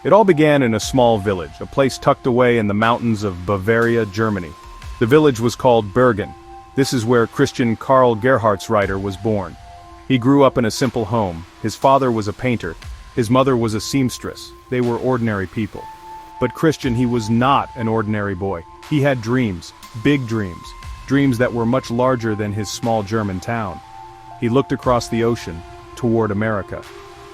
It all began in a small village, a place tucked away in the mountains of Bavaria, Germany. The village was called Bergen. This is where Christian Karl Gerhardsreiter was born. He grew up in a simple home. His father was a painter. His mother was a seamstress. They were ordinary people. But Christian, he was not an ordinary boy. He had dreams, big dreams, dreams that were much larger than his small German town. He looked across the ocean, toward America.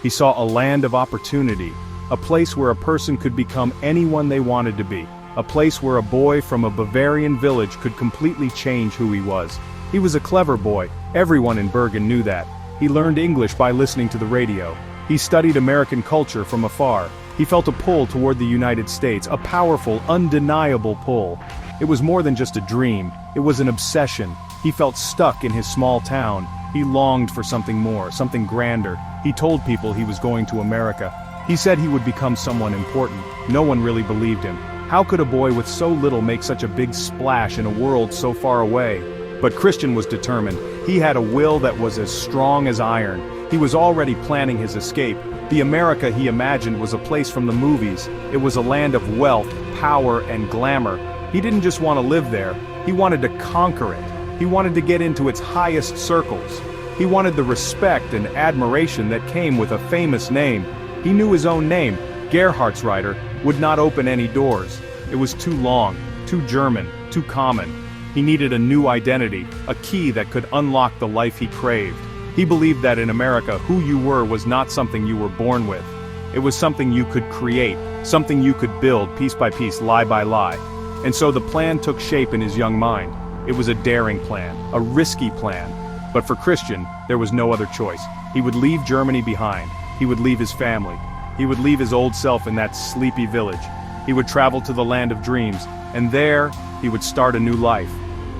He saw a land of opportunity, a place where a person could become anyone they wanted to be, a place where a boy from a Bavarian village could completely change who he was. He was a clever boy. Everyone in Bergen knew that. He learned English by listening to the radio. He studied American culture from afar. He felt a pull toward the United States, a powerful, undeniable pull. It was more than just a dream, it was an obsession. He felt stuck in his small town. He longed for something more, something grander. He told people he was going to America. He said he would become someone important. No one really believed him. How could a boy with so little make such a big splash in a world so far away? But Christian was determined. He had a will that was as strong as iron. He was already planning his escape. The America he imagined was a place from the movies. It was a land of wealth, power, and glamour. He didn't just want to live there. He wanted to conquer it. He wanted to get into its highest circles. He wanted the respect and admiration that came with a famous name. He knew his own name, Gerhardsreiter, would not open any doors. It was too long, too German, too common. He needed a new identity, a key that could unlock the life he craved. He believed that in America, who you were was not something you were born with. It was something you could create, something you could build piece by piece, lie by lie. And so the plan took shape in his young mind. It was a daring plan, a risky plan. But for Christian, there was no other choice. He would leave Germany behind. He would leave his family. He would leave his old self in that sleepy village. He would travel to the land of dreams, and there, he would start a new life.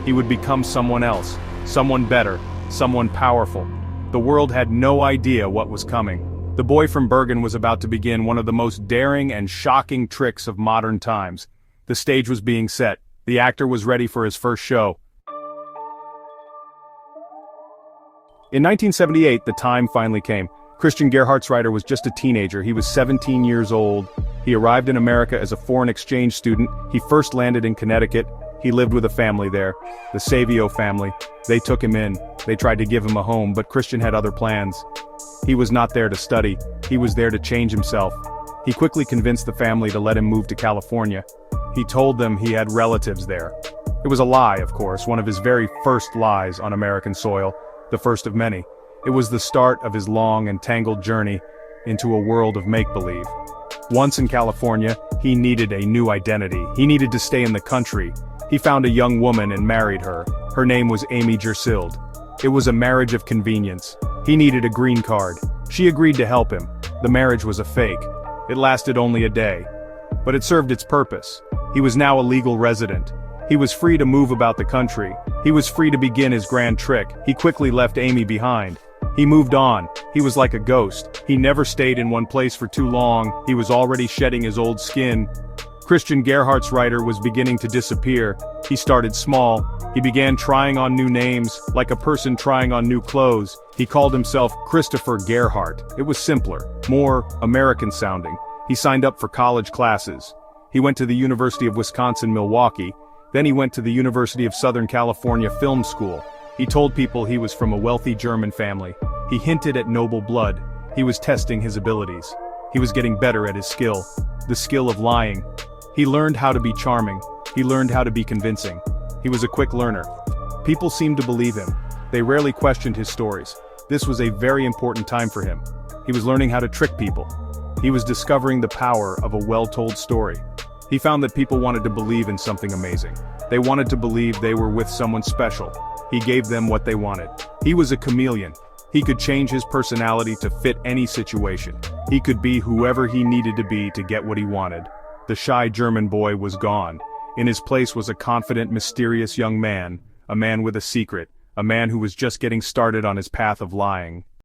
He would become someone else, someone better, someone powerful. The world had no idea what was coming. The boy from Bergen was about to begin one of the most daring and shocking tricks of modern times. The stage was being set. The actor was ready for his first show. In 1978, the time finally came. Christian Gerhardsreiter was just a teenager. He was 17 years old. He arrived in America as a foreign exchange student. He first landed in Connecticut. He lived with a family there, the Savio family. They took him in. They tried to give him a home, but Christian had other plans. He was not there to study. He was there to change himself. He quickly convinced the family to let him move to California. He told them he had relatives there. It was a lie, of course, one of his very first lies on American soil, the first of many. It was the start of his long and tangled journey into a world of make-believe. Once in California, he needed a new identity. He needed to stay in the country. He found a young woman and married her. Her name was Amy Gersild. It was a marriage of convenience. He needed a green card. She agreed to help him. The marriage was a fake. It lasted only a day. But it served its purpose. He was now a legal resident. He was free to move about the country. He was free to begin his grand trick. He quickly left Amy behind. He moved on. He was like a ghost. He never stayed in one place for too long. He was already shedding his old skin. Christian Gerhardsreiter was beginning to disappear. He started small. He began trying on new names, like a person trying on new clothes. He called himself Christopher Gerhardt. It was simpler, more American sounding. He signed up for college classes. He went to the University of Wisconsin-Milwaukee. Then he went to the University of Southern California Film School. He told people he was from a wealthy German family. He hinted at noble blood. He was testing his abilities. He was getting better at his skill, the skill of lying. He learned how to be charming. He learned how to be convincing. He was a quick learner. People seemed to believe him. They rarely questioned his stories. This was a very important time for him. He was learning how to trick people. He was discovering the power of a well-told story. He found that people wanted to believe in something amazing. They wanted to believe they were with someone special. He gave them what they wanted. He was a chameleon. He could change his personality to fit any situation. He could be whoever he needed to be to get what he wanted. The shy German boy was gone. In his place was a confident, mysterious young man, a man with a secret, a man who was just getting started on his path of lying.